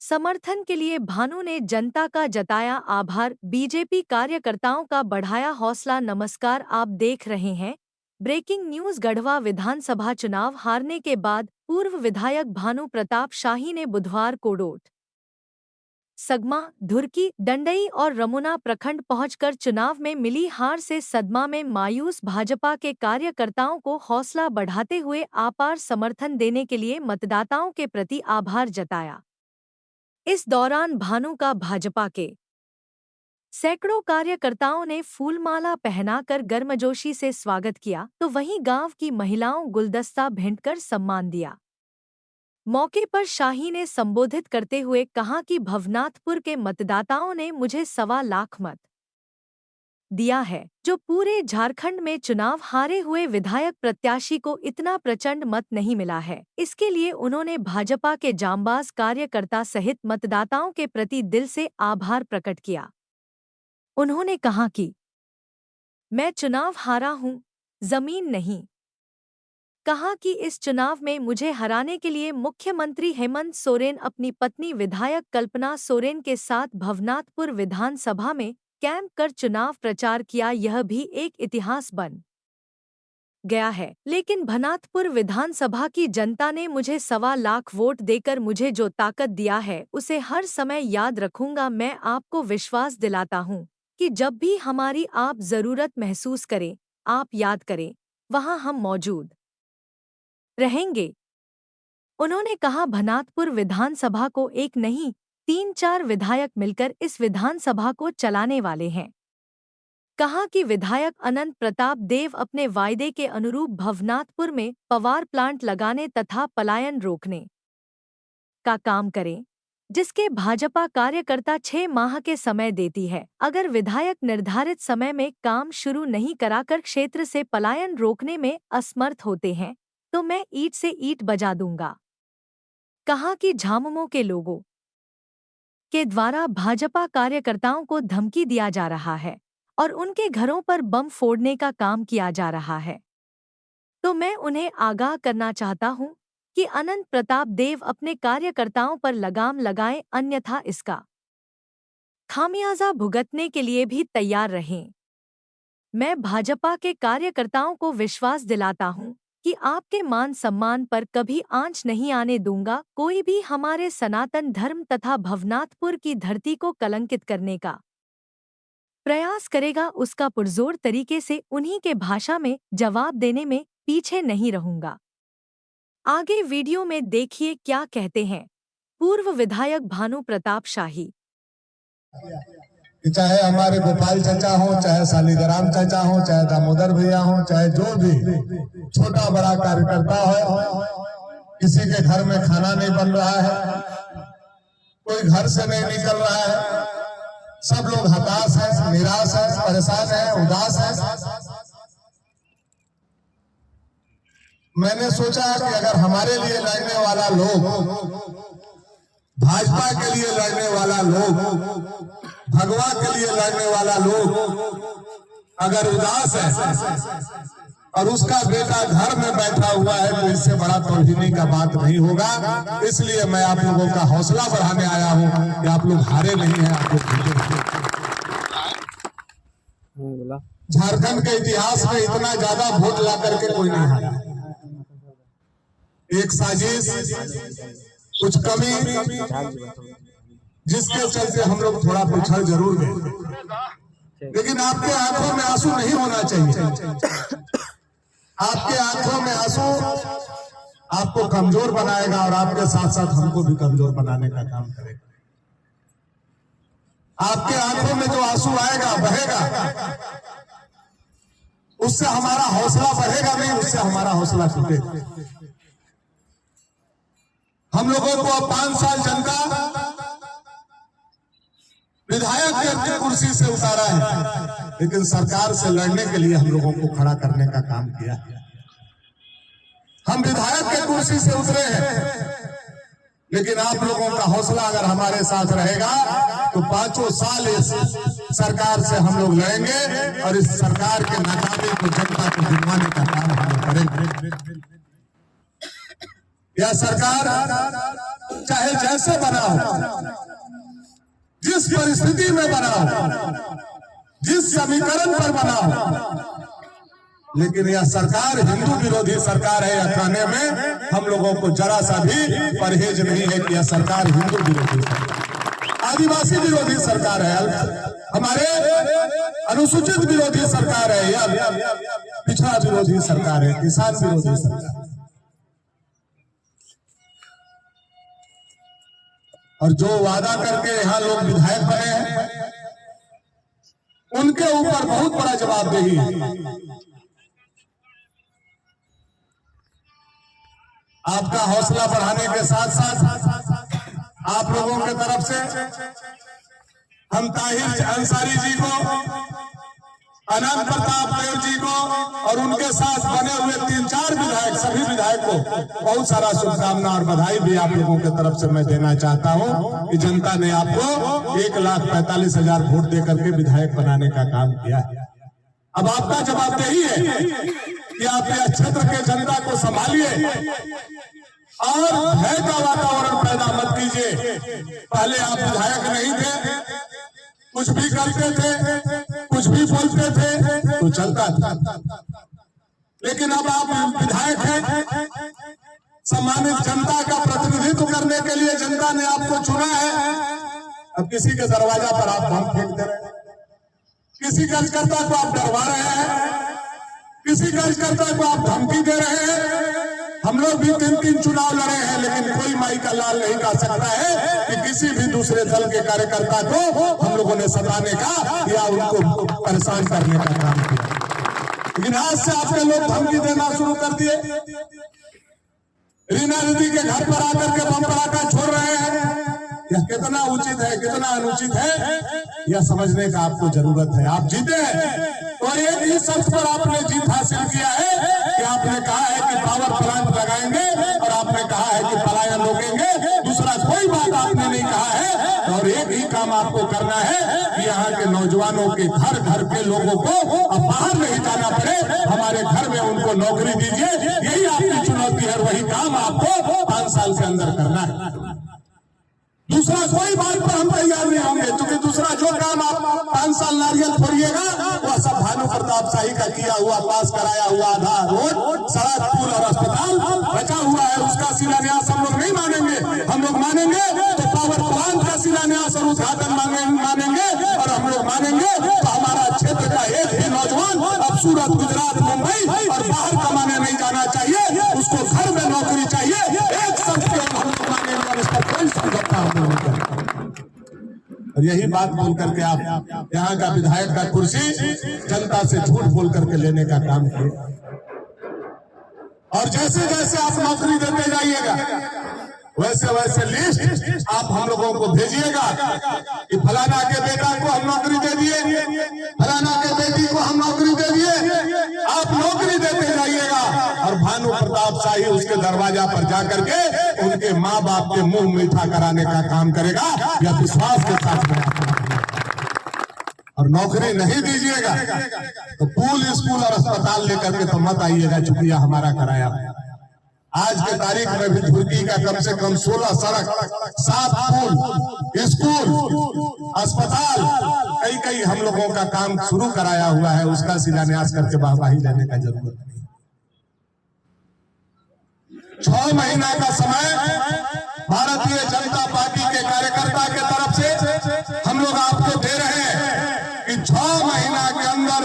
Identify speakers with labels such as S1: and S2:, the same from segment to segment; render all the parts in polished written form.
S1: समर्थन के लिए भानु ने जनता का जताया आभार। बीजेपी कार्यकर्ताओं का बढ़ाया हौसला। नमस्कार, आप देख रहे हैं ब्रेकिंग न्यूज। गढ़वा विधानसभा चुनाव हारने के बाद पूर्व विधायक भानु प्रताप शाही ने बुधवार को डोट, सगमा, धुर्की, डंडई और रमुना प्रखंड पहुंचकर चुनाव में मिली हार से सदमा में मायूस भाजपा के कार्यकर्ताओं को हौसला बढ़ाते हुए अपार समर्थन देने के लिए मतदाताओं के प्रति आभार जताया। इस दौरान भानु का भाजपा के सैकड़ों कार्यकर्ताओं ने फूलमाला पहनाकर गर्मजोशी से स्वागत किया, तो वहीं गांव की महिलाओं गुलदस्ता भेंटकर सम्मान दिया। मौके पर शाही ने संबोधित करते हुए कहा कि भवनाथपुर के मतदाताओं ने मुझे 1.25 लाख मत दिया है, जो पूरे झारखंड में चुनाव हारे हुए विधायक प्रत्याशी को इतना प्रचंड मत नहीं मिला है। इसके लिए उन्होंने भाजपा के जांबाज कार्यकर्ता सहित मतदाताओं के प्रति दिल से आभार प्रकट किया। उन्होंने कहा कि मैं चुनाव हारा हूं, जमीन नहीं। कहा कि इस चुनाव में मुझे हराने के लिए मुख्यमंत्री हेमंत सोरेन अपनी पत्नी विधायक कल्पना सोरेन के साथ भवनाथपुर विधानसभा में कैंप कर चुनाव प्रचार किया। यह भी एक इतिहास बन गया है। लेकिन भवनाथपुर विधानसभा की जनता ने मुझे 1.25 लाख वोट देकर मुझे जो ताकत दिया है, उसे हर समय याद रखूंगा। मैं आपको विश्वास दिलाता हूं कि जब भी हमारी आप जरूरत महसूस करें, आप याद करें, वहां हम मौजूद रहेंगे। उन्होंने कहा, भवनाथपुर विधानसभा को एक नहीं 3-4 विधायक मिलकर इस विधानसभा को चलाने वाले हैं। कहा कि विधायक अनंत प्रताप देव अपने वायदे के अनुरूप भवनाथपुर में पावर प्लांट लगाने तथा पलायन रोकने का काम करें, जिसके भाजपा कार्यकर्ता 6 माह के समय देती है। अगर विधायक निर्धारित समय में काम शुरू नहीं कराकर क्षेत्र से पलायन रोकने में असमर्थ होते हैं, तो मैं ईंट से ईंट बजा दूंगा। कहा कि झामुमो के लोगों के द्वारा भाजपा कार्यकर्ताओं को धमकी दिया जा रहा है और उनके घरों पर बम फोड़ने का काम किया जा रहा है, तो मैं उन्हें आगाह करना चाहता हूं कि अनंत प्रताप देव अपने कार्यकर्ताओं पर लगाम लगाएं, अन्यथा इसका खामियाजा भुगतने के लिए भी तैयार रहें। मैं भाजपा के कार्यकर्ताओं को विश्वास दिलाता हूं कि आपके मान सम्मान पर कभी आंच नहीं आने दूंगा। कोई भी हमारे सनातन धर्म तथा भवनाथपुर की धरती को कलंकित करने का प्रयास करेगा, उसका पुरजोर तरीके से उन्हीं के भाषा में जवाब देने में पीछे नहीं रहूंगा। आगे वीडियो में देखिए क्या कहते हैं पूर्व विधायक भानु प्रताप शाही।
S2: चाहे हमारे गोपाल चाचा हो, चाहे शालिग्राम चाचा हो, चाहे दामोदर भैया हो, चाहे जो भी छोटा बड़ा कार्यकर्ता हो, किसी के घर में खाना नहीं बन रहा है, कोई घर से नहीं निकल रहा है, सब लोग हताश है, निराश है, परेशान है, उदास है। मैंने सोचा कि अगर हमारे लिए लड़ने वाला लोग, भाजपा के लिए लड़ने वाला लोग, भगवा के लिए लड़ने वाला लोग अगर उदास है और उसका बेटा घर में बैठा हुआ है, तो इससे बड़ा तौहीनी का बात नहीं होगा। इसलिए मैं आप लोगों का हौसला बढ़ाने आया हूं कि आप लोग हारे नहीं हैं, आप लोग झारखंड के इतिहास में इतना ज्यादा वोट ला करके कोई नहीं हारा। एक साजिश, कुछ कमी, जिसके चलते हम लोग थोड़ा पिछड़ जरूर गए, लेकिन आपके आंखों में आंसू नहीं होना चाहिए। आपके आंखों में आंसू आपको कमजोर बनाएगा और आपके साथ साथ हमको भी कमजोर बनाने का काम करेगा। आपके आंखों में जो आंसू आएगा, बहेगा, उससे हमारा हौसला बढ़ेगा नहीं, उससे हमारा हौसला टूटेगा। हम लोगों को अब 5 साल जनता विधायक की कुर्सी से उतारा है, लेकिन सरकार से लड़ने के लिए हम लोगों को खड़ा करने का काम किया। हम विधायक के कुर्सी से उतरे हैं, लेकिन आप लोगों का हौसला अगर हमारे साथ रहेगा तो 5 साल इस सरकार से हम लोग लड़ेंगे और इस सरकार के नाकामी को, जनता को गिनवाने का काम हम करेंगे। यह सरकार चाहे जैसे बना हो, जिस परिस्थिति में बना हो, जिस समीकरण पर बना हो, लेकिन यह सरकार हिंदू विरोधी सरकार है। यह कहने में हम लोगों को जरा सा भी परहेज नहीं है कि यह सरकार हिंदू विरोधी सरकार, आदिवासी विरोधी सरकार है, हमारे अनुसूचित विरोधी सरकार है, यह पिछड़ा विरोधी सरकार है, किसान विरोधी सरकार। और जो वादा करके यहाँ लोग विधायक बने हैं, उनके ऊपर बहुत बड़ा जवाबदेही है। आपका हौसला बढ़ाने के साथ साथ आप लोगों के तरफ से हम ताहिर अंसारी जी को, अनंत प्रताप देव जी को और उनके साथ बने हुए 3-4 विधायक, सभी विधायक को बहुत सारा शुभकामना और बधाई भी आप लोगों के तरफ से मैं देना चाहता हूं कि जनता ने आपको 1,45,000 वोट दे करके विधायक बनाने का काम किया है। अब आपका जवाबदेही है कि आप यह क्षेत्र के जनता को संभालिए और भय का वातावरण पैदा मत कीजिए। पहले आप विधायक नहीं थे, कुछ भी करते थे, कुछ भी बोलते थे तो चलता था, लेकिन अब आप विधायक हैं, सम्मानित जनता का प्रतिनिधित्व करने के लिए जनता ने आपको चुना है। अब किसी के दरवाजा पर आप बम फेंक दे रहे हैं, किसी कार्यकर्ता को आप डरवा रहे हैं, किसी कार्यकर्ता को आप धमकी दे रहे हैं। हम लोग भी 3-3 चुनाव लड़े हैं, लेकिन कोई माई का लाल नहीं कह सकता है कि किसी भी दूसरे दल के कार्यकर्ता को हम लोगों ने सताने का या उनको परेशान करने का काम किया। लेकिन आज से आपके लोग धमकी देना शुरू कर दिए, रीना दीदी के घर पर आकर के बम पटाखा छोड़ रहे हैं। यह कितना उचित है, कितना अनुचित है, यह समझने का आपको जरूरत है। आप जीते हैं तो एक ही शर्त पर आपने जीत हासिल किया है कि आपने कहा है कि पावर प्लांट लगाएंगे और आपने कहा है कि पलायन रोकेंगे। दूसरा कोई बात आपने नहीं कहा है और एक ही काम आपको करना है कि यहाँ के नौजवानों के घर घर के लोगों को अब बाहर नहीं जाना पड़े, हमारे घर में उनको नौकरी दीजिए। यही आपकी चुनौती है, वही काम आपको 5 साल के अंदर करना है। दूसरा कोई बात पर हम तैयार नहीं होंगे, क्योंकि दूसरा जो काम आप 5 साल नारियल फोड़िएगा वह सब भानु प्रताप शाही का किया हुआ, पास कराया हुआ आधा रोड, सड़क, पुल और अस्पताल बचा हुआ है, उसका शिलान्यास हम लोग नहीं मानेंगे। हम लोग मानेंगे तो पावर प्लांट का शिलान्यास और उद्घाटन मानेंगे, और हम लोग मानेंगे तो हमारा क्षेत्र का एक भी नौजवान अब सूरत, गुजरात, मुंबई और बाहर कमाने नहीं जाना चाहिए, उसको घर में नौकरी चाहिए। एक शब्द हम लोग मानेंगे और इसका कोई समझौता हम लोग नहीं करेंगे। और यही बात बोल करके आप यहाँ का विधायक का कुर्सी जनता से झूठ बोल करके लेने का काम किए। और जैसे जैसे आप नौकरी देते जाइएगा वैसे वैसे लिस्ट आप हम लोगों को भेजिएगा कि फलाना के बेटा को हम नौकरी दे दिए, फलाना के बेटी को हम नौकरी दे दिए। आप नौकरी देते जाइएगा और भानु प्रताप शाही उसके दरवाजा पर जाकर के उनके माँ बाप के मुंह मीठा कराने का काम करेगा। यह विश्वास के साथ में और नौकरी नहीं दीजिएगा तो पुल, स्कूल और अस्पताल लेकर के तो मत आइएगा, चूंकि यह हमारा कराया। आज के तारीख में भी धुर्की का कम से कम 16 सड़क, 7 पुल, स्कूल, अस्पताल, कई हम लोगों का काम शुरू कराया हुआ है। उसका शिलान्यास करके वाहवाही लेने का जरूरत नहीं। 6 महीना का समय भारतीय जनता पार्टी के कार्यकर्ता के तरफ से हम लोग आपको दे रहे हैं कि 6 महीना के अंदर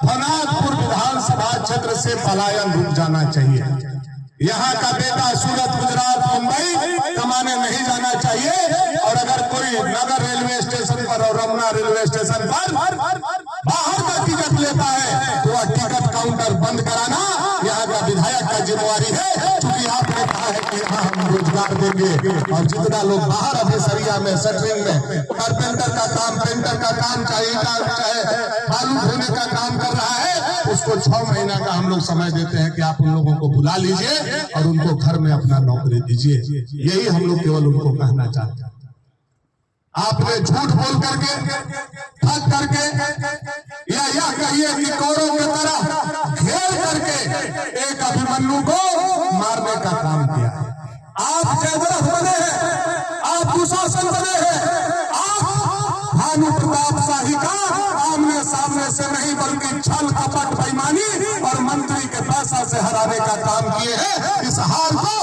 S2: भनातपुर विधानसभा क्षेत्र से पलायन रुक जाना चाहिए। यहाँ का बेटा सूरत, गुजरात, मुंबई कमाने नहीं जाना चाहिए। और अगर कोई नगर रेलवे स्टेशन पर और रमना रेलवे स्टेशन पर बाहर का टिकट लेता है तो वह टिकट काउंटर बंद कराना यहाँ का विधायक का जिम्मेवारी है। क्योंकि आपने कहा है कि यहाँ हम रोजगार देंगे और जितना लोग बाहर अभी सरिया में, शटरिंग में, कारपेंटर का काम, पेंटर का काम, चाहे बालू धोने का काम कर रहा है, उसको 6 महीना का हम लोग समय देते हैं कि आप उन लोगों को बुला लीजिए और उनको घर में अपना नौकरी दीजिए। यही हम लोग केवल उनको कहना चाहते हैं। आपने झूठ बोल करके, ठग करके या यह कहिए कि कौरों की तरह घेर करके एक अभिमन्यु को मारने का काम किया। आप जयद्रथ बने हैं, आप दुशासन बने हैं, आप भानु प्रताप शाही का आमने सामने से नहीं बल्कि छल कपट बेईमानी और मंत्री के पैसा से हराने का काम किए हैं। इस हार को